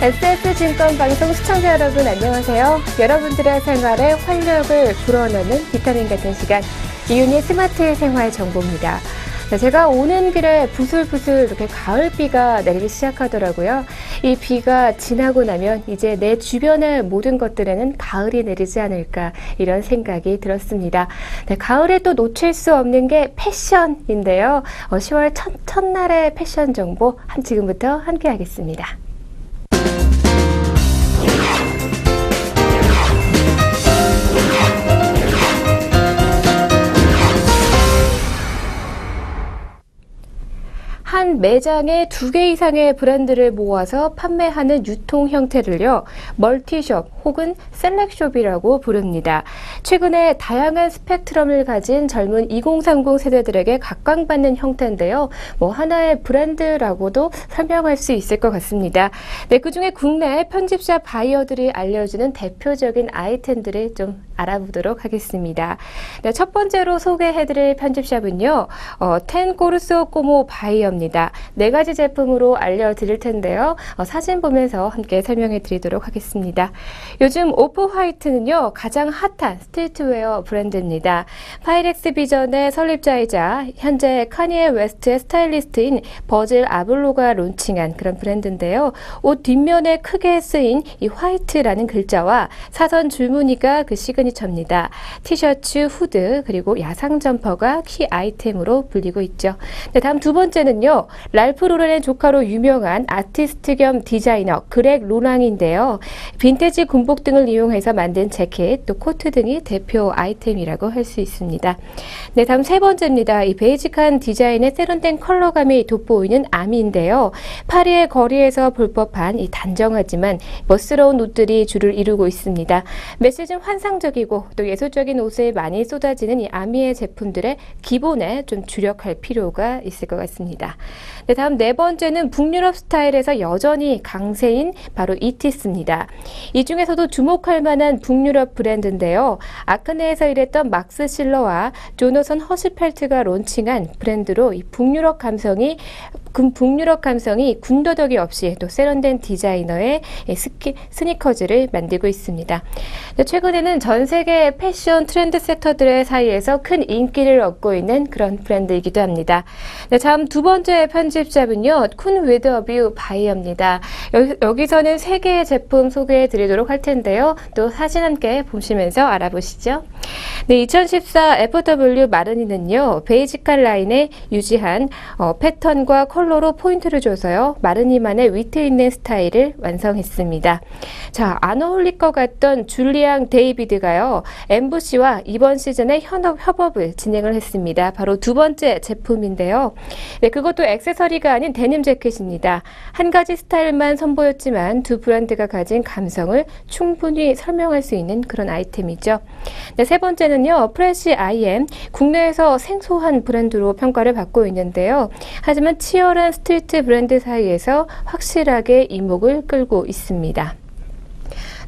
SS증권 방송 시청자 여러분 안녕하세요. 여러분들의 생활에 활력을 불어넣는 비타민 같은 시간, 이윤희 스마트 생활 정보입니다. 제가 오는 길에 부슬부슬 이렇게 가을비가 내리기 시작하더라고요. 이 비가 지나고 나면 이제 내 주변의 모든 것들에는 가을이 내리지 않을까, 이런 생각이 들었습니다. 네, 가을에 또 놓칠 수 없는 게 패션인데요. 10월 첫날의 패션 정보 지금부터 함께 하겠습니다. 한 매장에 2개 이상의 브랜드를 모아서 판매하는 유통 형태를요, 멀티숍 혹은 셀렉숍이라고 부릅니다. 최근에 다양한 스펙트럼을 가진 젊은 2030 세대들에게 각광받는 형태인데요. 하나의 브랜드라고도 설명할 수 있을 것 같습니다. 네, 그중에 국내 편집샵 바이어들이 알려주는 대표적인 아이템들을 좀 알아보도록 하겠습니다. 네, 첫 번째로 소개해드릴 편집샵은요, 텐코르소 꼬모 바이어입니다. 4가지 제품으로 알려드릴 텐데요. 사진 보면서 함께 설명해 드리도록 하겠습니다. 요즘 오프화이트는요, 가장 핫한 스트리트웨어 브랜드입니다. 파이렉스 비전의 설립자이자 현재 카니에 웨스트의 스타일리스트인 버질 아블로가 론칭한 그런 브랜드인데요. 옷 뒷면에 크게 쓰인 이 화이트라는 글자와 사선 줄무늬가 그 시그니처입니다. 티셔츠, 후드, 그리고 야상 점퍼가 키 아이템으로 불리고 있죠. 네, 다음 두 번째는요, 랄프 로렌의 조카로 유명한 아티스트 겸 디자이너 그렉 로랑인데요. 빈티지 군복 등을 이용해서 만든 재킷, 또 코트 등이 대표 아이템이라고 할 수 있습니다. 네, 다음 세 번째입니다. 이 베이직한 디자인에 세련된 컬러감이 돋보이는 아미인데요. 파리의 거리에서 볼 법한 이 단정하지만 멋스러운 옷들이 주를 이루고 있습니다. 메시지는 환상적이고 또 예술적인 옷에 많이 쏟아지는 이 아미의 제품들의 기본에 좀 주력할 필요가 있을 것 같습니다. 네, 다음 네 번째는 북유럽 스타일에서 여전히 강세인 바로 이티스입니다. 이 중에서도 주목할 만한 북유럽 브랜드인데요. 아크네에서 일했던 막스 실러와 조너선 허시펠트가 론칭한 브랜드로 이 북유럽 감성이 군더더기 없이 또 세련된 디자이너의 스니커즈를 만들고 있습니다. 최근에는 전 세계 패션 트렌드 세터들의 사이에서 큰 인기를 얻고 있는 그런 브랜드이기도 합니다. 네, 다음 두 번째 편집샵은요, 쿤 위더뷰 바이어입니다. 여기서는 3개의 제품 소개해 드리도록 할 텐데요. 또 사진 함께 보시면서 알아보시죠. 네, 2014 FW 마르니는요, 베이직한 라인에 유지한 패턴과 컬러로 포인트를 줘서요, 마르니만의 위트 있는 스타일을 완성했습니다. 자, 안 어울릴 것 같던 줄리앙 데이비드가요, 엠부시와 이번 시즌에 협업을 진행을 했습니다. 바로 두 번째 제품인데요. 네, 그것도 액세서리가 아닌 데님 재킷입니다. 한 가지 스타일만 선보였지만 두 브랜드가 가진 감성을 충분히 설명할 수 있는 그런 아이템이죠. 네, 세 번째는요, 프레시 IM, 국내에서 생소한 브랜드로 평가를 받고 있는데요. 하지만 치열한 스트리트 브랜드 사이에서 확실하게 이목을 끌고 있습니다.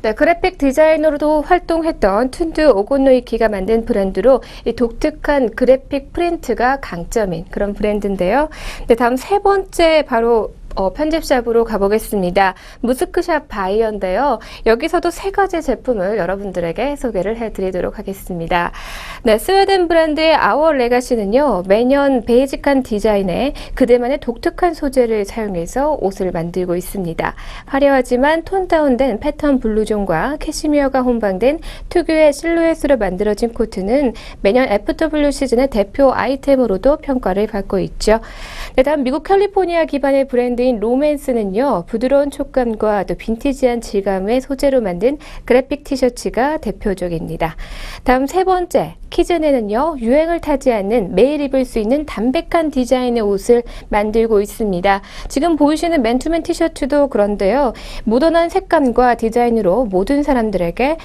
네, 그래픽 디자이너로도 활동했던 툰드 오고노이키가 만든 브랜드로 이 독특한 그래픽 프린트가 강점인 그런 브랜드인데요. 네, 다음 세 번째 바로 편집샵으로 가보겠습니다. 무스크샵 바이어인데요. 여기서도 3가지 제품을 여러분들에게 소개를 해드리도록 하겠습니다. 네, 스웨덴 브랜드의 아워 레가시는요, 매년 베이직한 디자인에 그들만의 독특한 소재를 사용해서 옷을 만들고 있습니다. 화려하지만 톤 다운된 패턴 블루존과 캐시미어가 혼방된 특유의 실루엣으로 만들어진 코트는 매년 FW 시즌의 대표 아이템으로도 평가를 받고 있죠. 네, 다음 미국 캘리포니아 기반의 브랜드인 로맨스는요, 부드러운 촉감과 또 빈티지한 질감의 소재로 만든 그래픽 티셔츠가 대표적입니다. 다음 세 번째, 키즈네는요, 유행을 타지 않는 매일 입을 수 있는 담백한 디자인의 옷을 만들고 있습니다. 지금 보이시는 맨투맨 티셔츠도 그런데요, 모던한 색감과 디자인으로 모든 사람들에게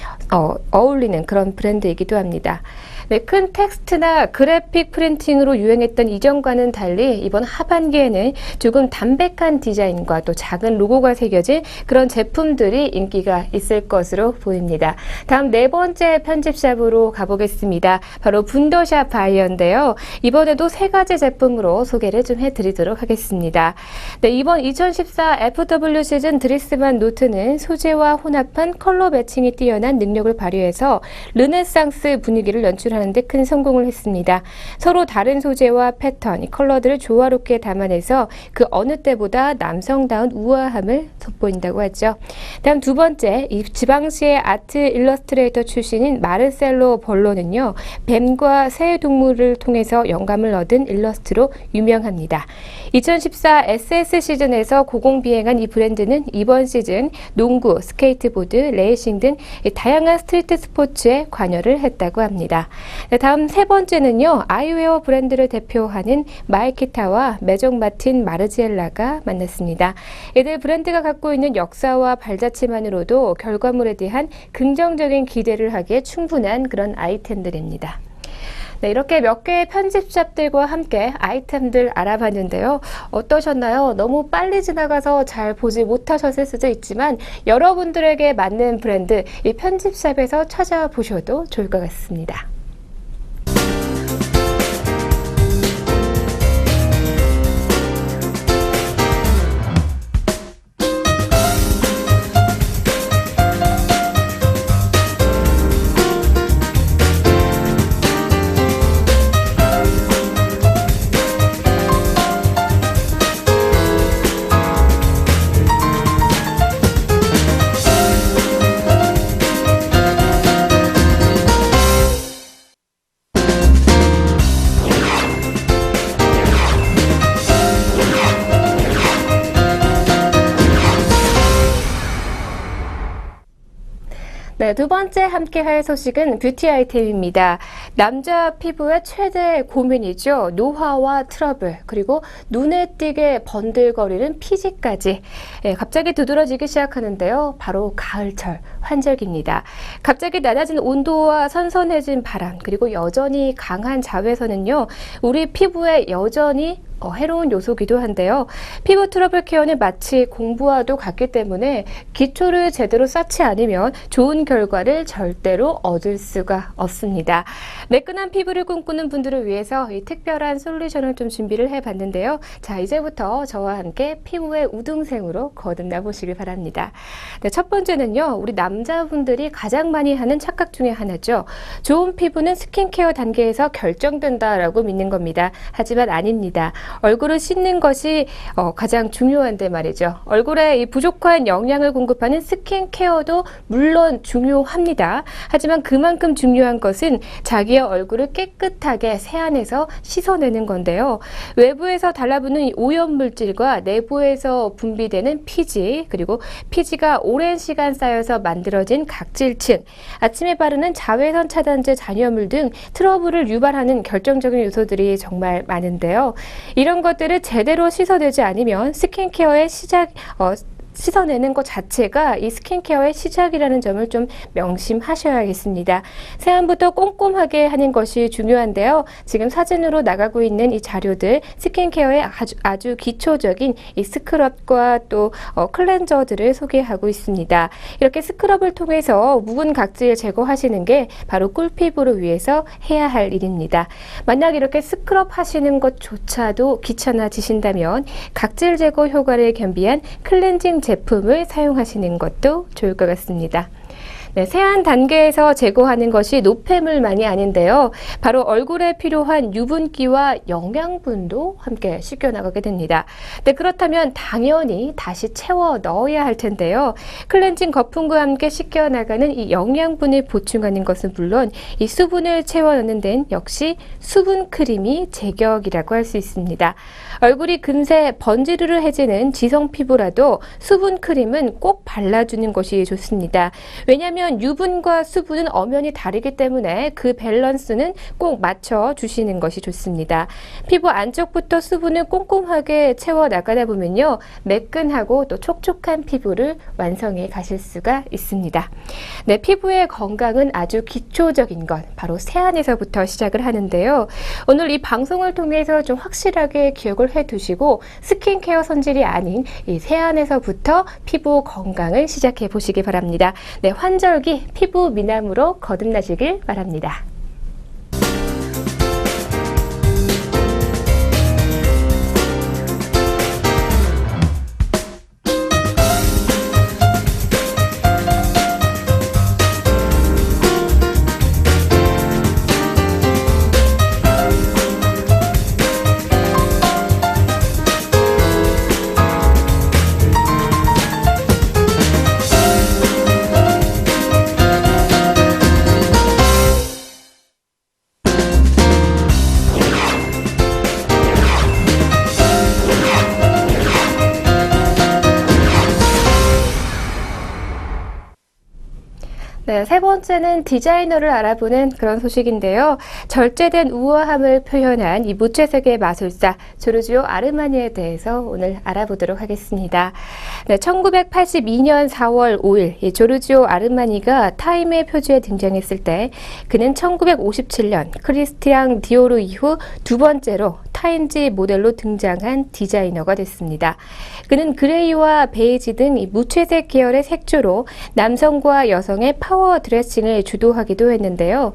어울리는 그런 브랜드이기도 합니다. 네, 큰 텍스트나 그래픽 프린팅으로 유행했던 이전과는 달리 이번 하반기에는 조금 담백한 디자인과 또 작은 로고가 새겨진 그런 제품들이 인기가 있을 것으로 보입니다. 다음 네 번째 편집샵으로 가보겠습니다. 바로 분더샵 바이어인데요. 이번에도 세 가지 제품으로 소개를 좀 해드리도록 하겠습니다. 네, 이번 2014 FW 시즌 드리스만 노트는 소재와 혼합한 컬러 매칭이 뛰어난 능력을 발휘해서 르네상스 분위기를 연출하는 데 큰 성공을 했습니다. 서로 다른 소재와 패턴, 컬러들을 조화롭게 담아내서 그 어느 때보다 남성다운 우아함을 돋보인다고 하죠. 다음 두 번째, 이 지방시의 아트 일러스트레이터 출신인 마르셀로 볼로는요, 뱀과 새 동물을 통해서 영감을 얻은 일러스트로 유명합니다. 2014 SS 시즌에서 고공비행한 이 브랜드는 이번 시즌 농구, 스케이트보드, 레이싱 등 다양한 스트리트 스포츠에 관여를 했다고 합니다. 네, 다음 세 번째는요, 아이웨어 브랜드를 대표하는 마에키타와 메종 마틴 마르지엘라가 만났습니다. 이들 브랜드가 갖고 있는 역사와 발자취만으로도 결과물에 대한 긍정적인 기대를 하기에 충분한 그런 아이템들입니다. 네, 이렇게 몇 개의 편집샵들과 함께 아이템들 알아봤는데요. 어떠셨나요? 너무 빨리 지나가서 잘 보지 못하셨을 수도 있지만 여러분들에게 맞는 브랜드, 이 편집샵에서 찾아보셔도 좋을 것 같습니다. 네, 두 번째 함께 할 소식은 뷰티 아이템입니다. 남자 피부의 최대 고민이죠. 노화와 트러블, 그리고 눈에 띄게 번들거리는 피지까지 갑자기 두드러지기 시작하는데요. 바로 가을철, 환절기입니다. 갑자기 낮아진 온도와 선선해진 바람, 그리고 여전히 강한 자외선은요, 우리 피부에 여전히 해로운 요소기도 한데요. 피부 트러블 케어는 마치 공부와도 같기 때문에 기초를 제대로 쌓지 않으면 좋은 결과를 절대로 얻을 수가 없습니다. 매끈한 피부를 꿈꾸는 분들을 위해서 이 특별한 솔루션을 좀 준비를 해봤는데요. 자, 이제부터 저와 함께 피부의 우등생으로 거듭나 보시길 바랍니다. 네, 첫 번째는요, 우리 남자분들이 가장 많이 하는 착각 중에 하나죠. 좋은 피부는 스킨케어 단계에서 결정된다라고 믿는 겁니다. 하지만 아닙니다. 얼굴을 씻는 것이 가장 중요한데 말이죠. 얼굴에 이 부족한 영양을 공급하는 스킨케어도 물론 중요합니다. 하지만 그만큼 중요한 것은 자기의 얼굴을 깨끗하게 세안해서 씻어내는 건데요. 외부에서 달라붙는 이 오염물질과 내부에서 분비되는 피지, 그리고 피지가 오랜 시간 쌓여서 만들어진 각질층, 아침에 바르는 자외선 차단제 잔여물 등 트러블을 유발하는 결정적인 요소들이 정말 많은데요. 이런 것들을 제대로 씻어내지 않으면 스킨케어의 씻어내는 것 자체가 이 스킨케어의 시작이라는 점을 좀 명심하셔야겠습니다. 세안부터 꼼꼼하게 하는 것이 중요한데요. 지금 사진으로 나가고 있는 이 자료들, 스킨케어의 아주 기초적인 이 스크럽과 또 클렌저들을 소개하고 있습니다. 이렇게 스크럽을 통해서 묵은 각질 제거하시는 게 바로 꿀피부를 위해서 해야 할 일입니다. 만약 이렇게 스크럽 하시는 것조차도 귀찮아지신다면 각질 제거 효과를 겸비한 클렌징 제품을 사용하시는 것도 좋을 것 같습니다. 네, 세안 단계에서 제거하는 것이 노폐물만이 아닌데요. 바로 얼굴에 필요한 유분기와 영양분도 함께 씻겨나가게 됩니다. 네, 그렇다면 당연히 다시 채워 넣어야 할 텐데요. 클렌징 거품과 함께 씻겨나가는 이 영양분을 보충하는 것은 물론 이 수분을 채워 넣는 데는 역시 수분 크림이 제격이라고 할 수 있습니다. 얼굴이 금세 번지르르해지는 지성 피부라도 수분 크림은 꼭 발라주는 것이 좋습니다. 왜냐하면 왜냐하면 유분과 수분은 엄연히 다르기 때문에 그 밸런스는 꼭 맞춰 주시는 것이 좋습니다. 피부 안쪽부터 수분을 꼼꼼하게 채워 나가다 보면요, 매끈하고 또 촉촉한 피부를 완성해 가실 수가 있습니다. 네, 피부의 건강은 아주 기초적인 것, 바로 세안에서부터 시작을 하는데요. 오늘 이 방송을 통해서 좀 확실하게 기억을 해 두시고 스킨케어 선질이 아닌 이 세안에서부터 피부 건강을 시작해 보시기 바랍니다. 네, 환절기 피부 미남으로 거듭나시길 바랍니다. 네, 세 번째는 디자이너를 알아보는 그런 소식인데요. 절제된 우아함을 표현한 이 무채색의 마술사 조르지오 아르마니에 대해서 오늘 알아보도록 하겠습니다. 네, 1982년 4월 5일 이 조르지오 아르마니가 타임의 표지에 등장했을 때 그는 1957년 크리스티앙 디오르 이후 두 번째로 타임지 모델로 등장한 디자이너가 됐습니다. 그는 그레이와 베이지 등 이 무채색 계열의 색조로 남성과 여성의 파워 드레싱을 주도하기도 했는데요.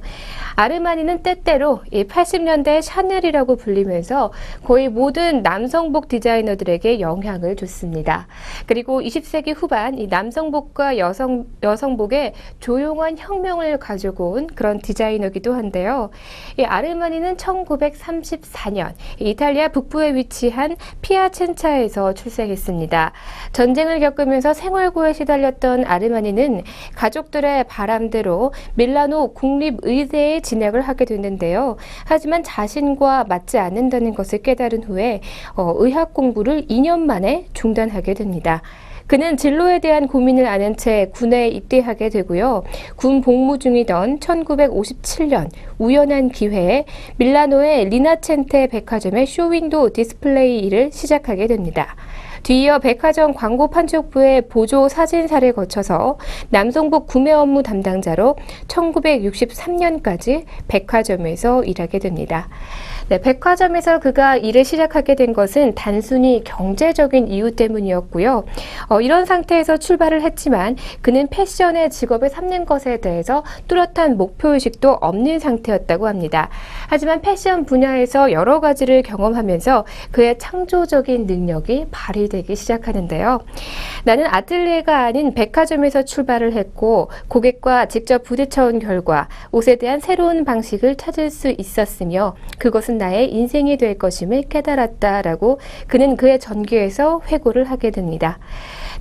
아르마니는 때때로 이 80년대 샤넬이라고 불리면서 거의 모든 남성복 디자이너들에게 영향을 줬습니다. 그리고 20세기 후반 이 남성복과 여성복에 조용한 혁명을 가지고 온 그런 디자이너기도 한데요. 이 아르마니는 1934년 이탈리아 북부에 위치한 피아첸차에서 출생했습니다. 전쟁을 겪으면서 생활고에 시달렸던 아르마니는 가족들의 바람대로 밀라노 국립의대에 진학을 하게 됐는데요. 하지만 자신과 맞지 않는다는 것을 깨달은 후에 의학 공부를 2년 만에 중단하게 됩니다. 그는 진로에 대한 고민을 아는 채 군에 입대하게 되고요. 군 복무 중이던 1957년 우연한 기회에 밀라노의 리나첸테 백화점의 쇼윈도 디스플레이 일을 시작하게 됩니다. 뒤이어 백화점 광고 판촉부의 보조 사진사를 거쳐서 남성복 구매 업무 담당자로 1963년까지 백화점에서 일하게 됩니다. 네, 백화점에서 그가 일을 시작하게 된 것은 단순히 경제적인 이유 때문이었고요. 이런 상태에서 출발을 했지만 그는 패션의 직업을 삼는 것에 대해서 뚜렷한 목표의식도 없는 상태였다고 합니다. 하지만 패션 분야에서 여러 가지를 경험하면서 그의 창조적인 능력이 발휘되기 시작하는데요. 나는 아틀리에가 아닌 백화점에서 출발을 했고 고객과 직접 부딪혀온 결과 옷에 대한 새로운 방식을 찾을 수 있었으며 그것은 나의 인생이 될 것임을 깨달았다라고 그는 그의 전기에서 회고를 하게 됩니다.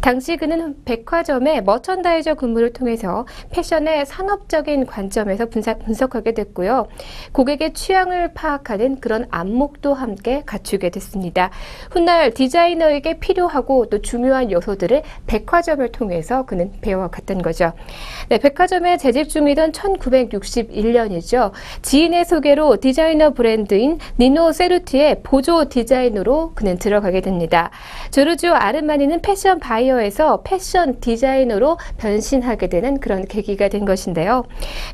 당시 그는 백화점의 머천다이저 근무를 통해서 패션의 산업적인 관점에서 분석하게 됐고요. 고객의 취향을 파악하는 그런 안목도 함께 갖추게 됐습니다. 훗날 디자이너에게 필요하고 또 중요한 요소들을 백화점을 통해서 그는 배워갔던 거죠. 네, 백화점에 재직 중이던 1961년이죠. 지인의 소개로 디자이너 브랜드인 니노 세루티의 보조 디자이너로 그는 들어가게 됩니다. 조르지오 아르마니는 패션 바이어에서 패션 디자이너로 변신하게 되는 그런 계기가 된 것인데요.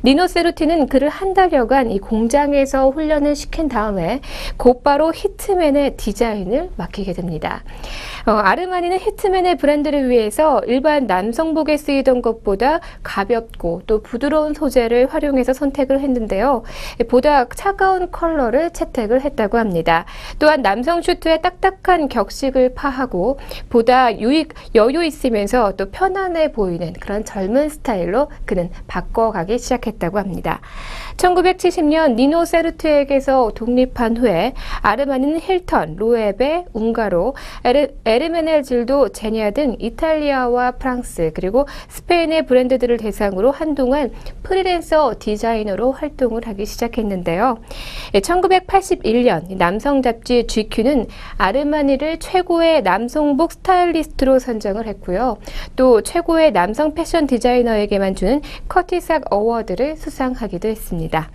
니노 세루티는 그를 한 달여간 이 공장에서 훈련을 시킨 다음에 곧바로 히트맨의 디자인을 맡기게 됩니다. 아르마니는 히트맨의 브랜드를 위해서 일반 남성복에 쓰이던 것보다 가볍고 또 부드러운 소재를 활용해서 선택을 했는데요. 보다 차가운 컬러를 채택을 했다고 합니다. 또한 남성 슈트의 딱딱한 격식을 파하고 보다 여유 있으면서 또 편안해 보이는 그런 젊은 스타일로 그는 바꿔가기 시작했다고 합니다. 1970년 니노 세루티에게서 독립한 후에 아르마니는 힐턴, 로에베, 웅가로, 에르메넬 질도 제니아 등 이탈리아와 프랑스 그리고 스페인의 브랜드들을 대상으로 한동안 프리랜서 디자이너로 활동을 하기 시작했는데요. 1981년 남성 잡지 GQ는 아르마니를 최고의 남성복 스타일리스트로 선정을 했고요. 또 최고의 남성 패션 디자이너에게만 주는 커티삭 어워드를 수상하기도 했습니다.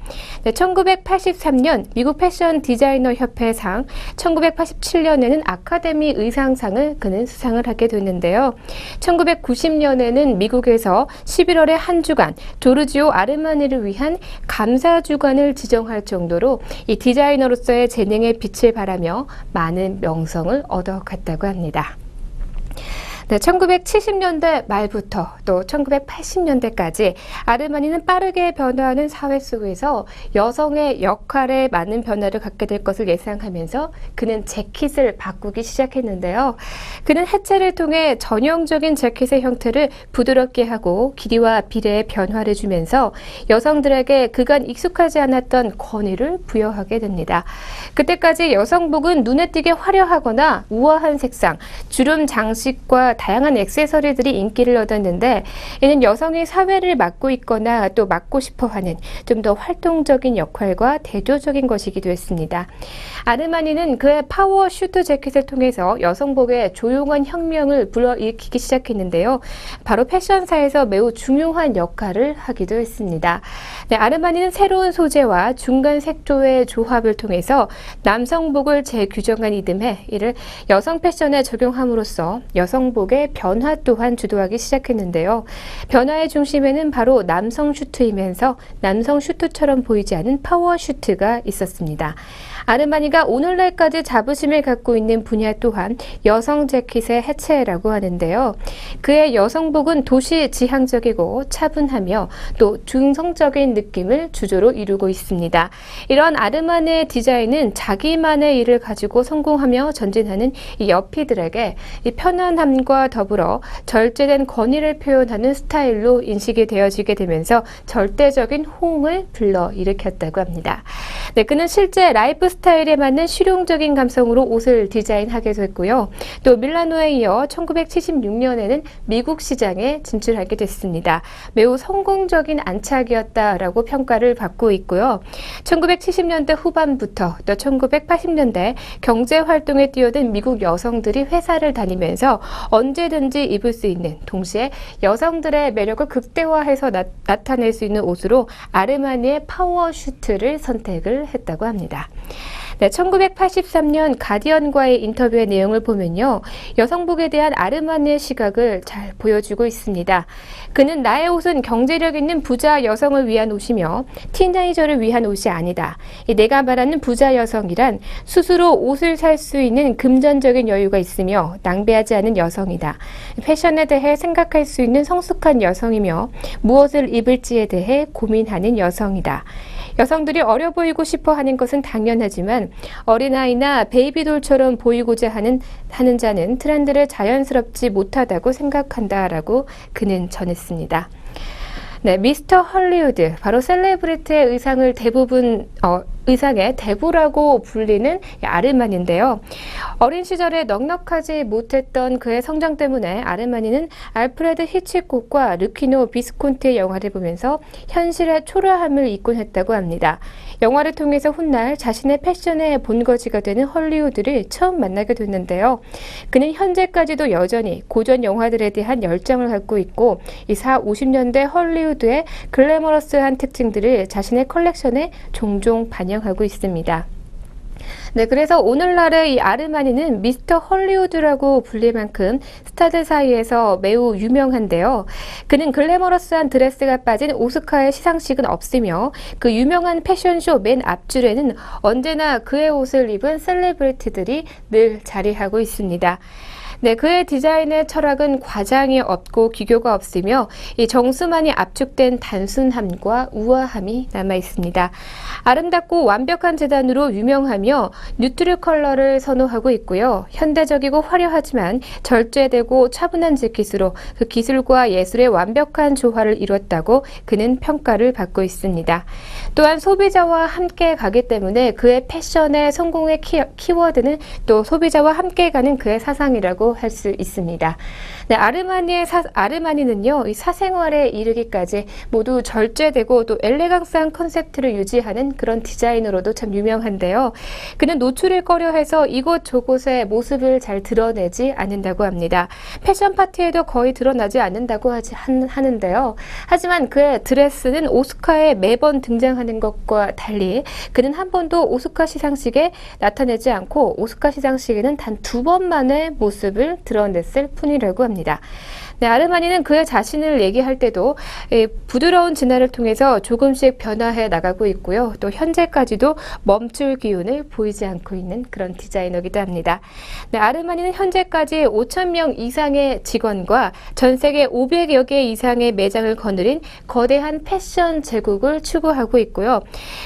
1983년 미국 패션 디자이너 협회상, 1987년에는 아카데미 의상상을 그는 수상을 하게 됐는데요. 1990년에는 미국에서 11월에 한 주간 조르지오 아르마니를 위한 감사 주간을 지정할 정도로 이 디자이너로서의 재능에 빛을 발하며 많은 명성을 얻어갔다고 합니다. 1970년대 말부터 또 1980년대까지 아르마니는 빠르게 변화하는 사회 속에서 여성의 역할에 많은 변화를 갖게 될 것을 예상하면서 그는 재킷을 바꾸기 시작했는데요. 그는 해체를 통해 전형적인 재킷의 형태를 부드럽게 하고 길이와 비례의 변화를 주면서 여성들에게 그간 익숙하지 않았던 권위를 부여하게 됩니다. 그때까지 여성복은 눈에 띄게 화려하거나 우아한 색상, 주름 장식과 다양한 액세서리들이 인기를 얻었는데 이는 여성이 사회를 맡고 있거나 또 맡고 싶어하는 좀 더 활동적인 역할과 대조적인 것이기도 했습니다. 아르마니는 그의 파워 슈트 재킷을 통해서 여성복의 조용한 혁명을 불러일으키기 시작했는데요. 바로 패션사에서 매우 중요한 역할을 하기도 했습니다. 아르마니는 새로운 소재와 중간 색조의 조합을 통해서 남성복을 재규정한 이듬해 이를 여성 패션에 적용함으로써 여성복의 변화 또한 주도하기 시작했는데요. 변화의 중심에는 바로 남성 슈트이면서 남성 슈트처럼 보이지 않은 파워 슈트가 있었습니다. 아르마니가 오늘날까지 자부심을 갖고 있는 분야 또한 여성 재킷의 해체라고 하는데요. 그의 여성복은 도시 지향적이고 차분하며 또 중성적인 느낌을 주조로 이루고 있습니다. 이런 아르마니의 디자인은 자기만의 일을 가지고 성공하며 전진하는 이 여피들에게 이 편안함과 더불어 절제된 권위를 표현하는 스타일로 인식이 되어지게 되면서 절대적인 호응을 불러일으켰다고 합니다. 그는 실제 라이프 스타일에 맞는 실용적인 감성으로 옷을 디자인하게 됐고요. 또 밀라노에 이어 1976년에는 미국 시장에 진출하게 됐습니다. 매우 성공적인 안착이었다라고 평가를 받고 있고요. 1970년대 후반부터 또 1980년대 경제활동에 뛰어든 미국 여성들이 회사를 다니면서 언제든지 입을 수 있는 동시에 여성들의 매력을 극대화해서 나타낼 수 있는 옷으로 아르마니의 파워 슈트를 선택을 했다고 합니다. 1983년 가디언과의 인터뷰의 내용을 보면요. 여성복에 대한 아르마니의 시각을 잘 보여주고 있습니다. 그는 나의 옷은 경제력 있는 부자 여성을 위한 옷이며 티네이저를 위한 옷이 아니다. 내가 말하는 부자 여성이란 스스로 옷을 살 수 있는 금전적인 여유가 있으며 낭비하지 않은 여성이다. 패션에 대해 생각할 수 있는 성숙한 여성이며 무엇을 입을지에 대해 고민하는 여성이다. 여성들이 어려 보이고 싶어 하는 것은 당연하지만 어린아이나 베이비돌처럼 보이고자 하는 자는 트렌드를 자연스럽지 못하다고 생각한다라고 그는 전했습니다. 미스터 헐리우드, 바로 셀레브리티의 의상을 의상의 대부라고 불리는 아르마니인데요. 어린 시절에 넉넉하지 못했던 그의 성장 때문에 아르마니는 알프레드 히치콕과 르퀴노 비스콘티의 영화를 보면서 현실의 초라함을 잊곤 했다고 합니다. 영화를 통해서 훗날 자신의 패션의 본거지가 되는 헐리우드를 처음 만나게 됐는데요. 그는 현재까지도 여전히 고전 영화들에 대한 열정을 갖고 있고 이 40, 50년대 헐리우드의 글래머러스한 특징들을 자신의 컬렉션에 종종 반영하고 있습니다. 그래서 오늘날의 이 아르마니는 미스터 헐리우드라고 불릴 만큼 스타들 사이에서 매우 유명한데요. 그는 글래머러스한 드레스가 빠진 오스카의 시상식은 없으며 그 유명한 패션쇼 맨 앞줄에는 언제나 그의 옷을 입은 셀레브리티들이 늘 자리하고 있습니다. 그의 디자인의 철학은 과장이 없고 기교가 없으며 이 정수만이 압축된 단순함과 우아함이 남아 있습니다. 아름답고 완벽한 재단으로 유명하며 뉴트럴 컬러를 선호하고 있고요. 현대적이고 화려하지만 절제되고 차분한 재킷으로 그 기술과 예술의 완벽한 조화를 이뤘다고 그는 평가를 받고 있습니다. 또한 소비자와 함께 가기 때문에 그의 패션의 성공의 키워드는 또 소비자와 함께 가는 그의 사상이라고 있다고 할 수 있습니다. 네, 아르마니는요, 이 사생활에 이르기까지 모두 절제되고 또 엘레강스한 컨셉트를 유지하는 그런 디자이너로도 참 유명한데요. 그는 노출을 꺼려해서 이곳저곳의 모습을 잘 드러내지 않는다고 합니다. 패션 파티에도 거의 드러나지 않는다고 하는데요. 하지만 그의 드레스는 오스카에 매번 등장하는 것과 달리 그는 한 번도 오스카 시상식에 나타내지 않고 오스카 시상식에는 단 2번만의 모습을 드러냈을 뿐이라고 합니다. 네, 아르마니는 그의 자신을 얘기할 때도 부드러운 진화를 통해서 조금씩 변화해 나가고 있고요. 또 현재까지도 멈출 기운을 보이지 않고 있는 그런 디자이너이기도 합니다. 네, 아르마니는 현재까지 5,000명 이상의 직원과 전 세계 500여 개 이상의 매장을 거느린 거대한 패션 제국을 추구하고 있고요.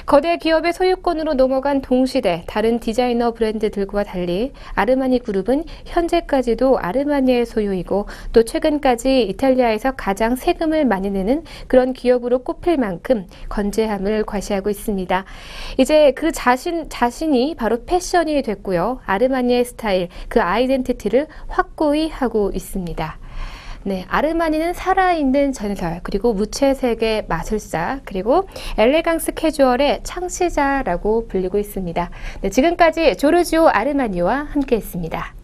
거대 기업의 소유권으로 넘어간 동시대 다른 디자이너 브랜드들과 달리 아르마니 그룹은 현재까지도 아르마니의 소유이고 또 최근까지 이탈리아에서 가장 세금을 많이 내는 그런 기업으로 꼽힐 만큼 건재함을 과시하고 있습니다. 이제 그 자신이 바로 패션이 됐고요. 아르마니의 스타일, 그 아이덴티티를 확고히 하고 있습니다. 네, 아르마니는 살아있는 전설, 그리고 무채색의 마술사, 그리고 엘레강스 캐주얼의 창시자라고 불리고 있습니다. 네, 지금까지 조르지오 아르마니와 함께했습니다.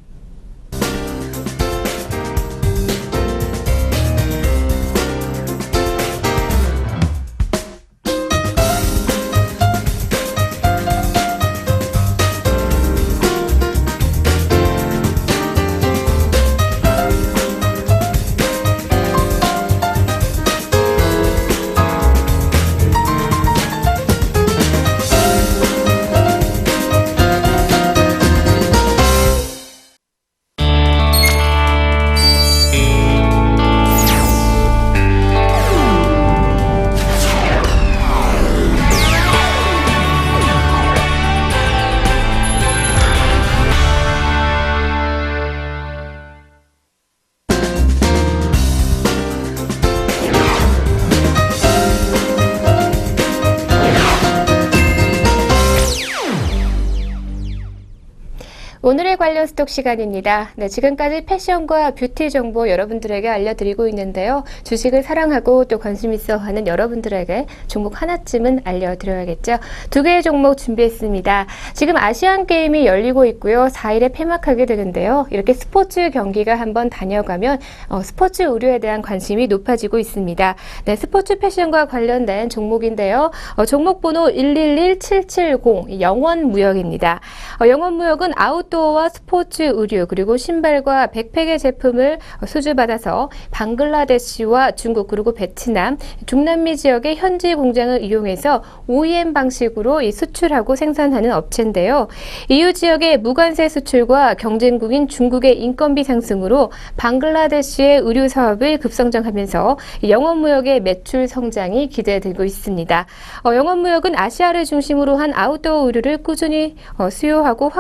오늘의 관련 스톡 시간입니다. 네, 지금까지 패션과 뷰티 정보 여러분들에게 알려드리고 있는데요. 주식을 사랑하고 또 관심 있어 하는 여러분들에게 종목 하나쯤은 알려드려야겠죠. 2개의 종목 준비했습니다. 지금 아시안 게임이 열리고 있고요. 4일에 폐막하게 되는데요. 이렇게 스포츠 경기가 한번 다녀가면 스포츠 의료에 대한 관심이 높아지고 있습니다. 네, 스포츠 패션과 관련된 종목인데요. 종목 번호 111770 영원무역입니다. 영원무역은 아웃도어와 스포츠 의류 그리고 신발과 백팩의 제품을 수주받아서 방글라데시와 중국 그리고 베트남, 중남미 지역의 현지 공장을 이용해서 OEM 방식으로 수출하고 생산하는 업체인데요. EU 지역의 무관세 수출과 경쟁국인 중국의 인건비 상승으로 방글라데시의 의류 사업을 급성장하면서 영원무역의 매출 성장이 기대되고 있습니다. 영원무역은 아시아를 중심으로 한 아웃도어 의류를 꾸준히 수요하고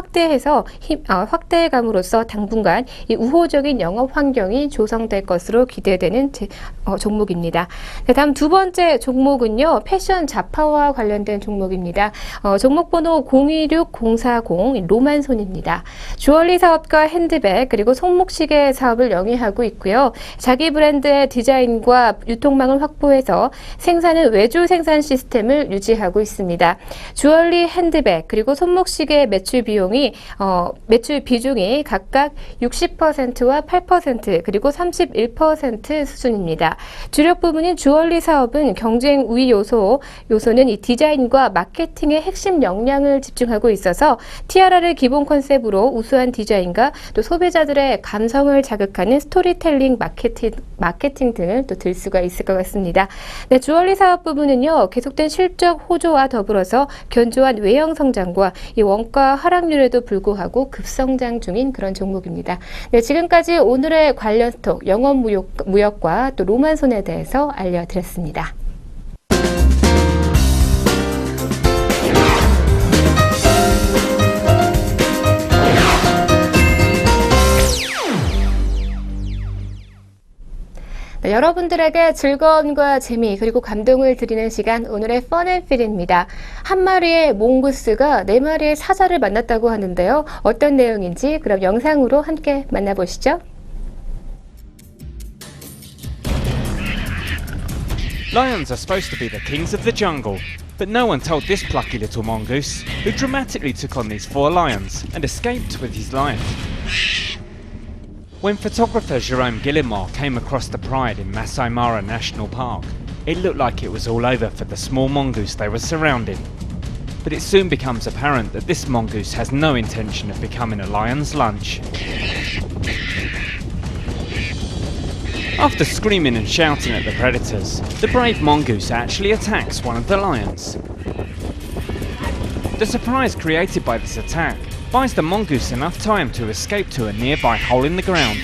확대감으로써 당분간 이 우호적인 영업 환경이 조성될 것으로 기대되는 종목입니다. 네, 다음 두 번째 종목은요, 패션 자파와 관련된 종목입니다. 종목 번호 026040 로만손입니다. 주얼리 사업과 핸드백 그리고 손목시계 사업을 영위하고 있고요. 자기 브랜드의 디자인과 유통망을 확보해서 생산은 외주 생산 시스템을 유지하고 있습니다. 주얼리, 핸드백 그리고 손목시계 매출 비중이 각각 60%와 8% 그리고 31% 수준입니다. 주력 부분인 주얼리 사업은 경쟁 우위 요소는 이 디자인과 마케팅의 핵심 역량을 집중하고 있어서 티아라를 기본 컨셉으로 우수한 디자인과 또 소비자들의 감성을 자극하는 스토리텔링 마케팅 등을 또 들 수가 있을 것 같습니다. 네, 주얼리 사업 부분은요, 계속된 실적 호조와 더불어서 견조한 외형 성장과 이 원가 하락률에도 불구하고 급성장 중인 그런 종목입니다. 네, 지금까지 오늘의 관련 스톡 영업무역과 또 로만손에 대해서 알려드렸습니다. 네, 여러분들에게 즐거움과 재미 그리고 감동을 드리는 시간 오늘의 펀앤필입니다. 한 마리의 몽구스가 네 마리의 사자를 만났다고 하는데요. 어떤 내용인지 그럼 영상으로 함께 만나보시죠. Lions are supposed to be the kings of the jungle, but no one told this plucky little mongoose, who dramatically took on these 4 lions and escaped with his life. When photographer Jerome Gillimore came across the pride in Masai Mara National Park, it looked like it was all over for the small mongoose they were surrounding. But it soon becomes apparent that this mongoose has no intention of becoming a lion's lunch. After screaming and shouting at the predators, the brave mongoose actually attacks one of the lions. The surprise created by this attack buys the mongoose enough time to escape to a nearby hole in the ground.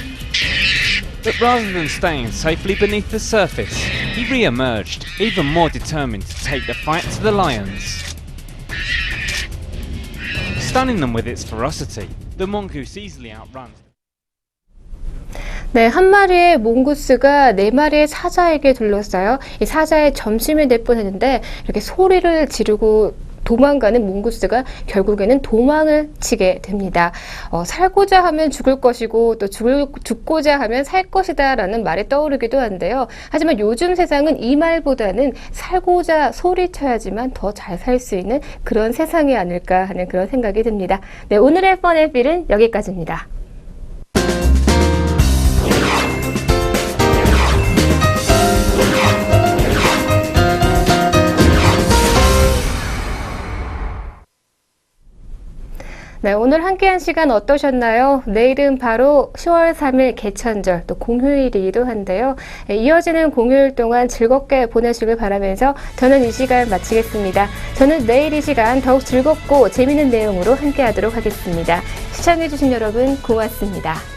But rather than staying safely beneath the surface, he re-emerged, even more determined to take the fight to the lions. Stunning them with its ferocity, the mongoose easily outruns. 네, 한 마리의 몽구스가 네 마리의 사자에게 둘러싸여 이 사자의 점심을 내보내는데 이렇게 소리를 지르고 도망가는 몽구스가 결국에는 도망을 치게 됩니다. 살고자 하면 죽을 것이고 또 죽고자 하면 살 것이다 라는 말이 떠오르기도 한데요. 하지만 요즘 세상은 이 말보다는 살고자 소리쳐야지만 더 잘 살 수 있는 그런 세상이 아닐까 하는 그런 생각이 듭니다. 네, 오늘의 펀앤필은 여기까지입니다. 네, 오늘 함께한 시간 어떠셨나요? 내일은 바로 10월 3일 개천절, 또 공휴일이기도 한데요. 이어지는 공휴일 동안 즐겁게 보내시길 바라면서 저는 이 시간 마치겠습니다. 저는 내일 이 시간 더욱 즐겁고 재미있는 내용으로 함께하도록 하겠습니다. 시청해주신 여러분 고맙습니다.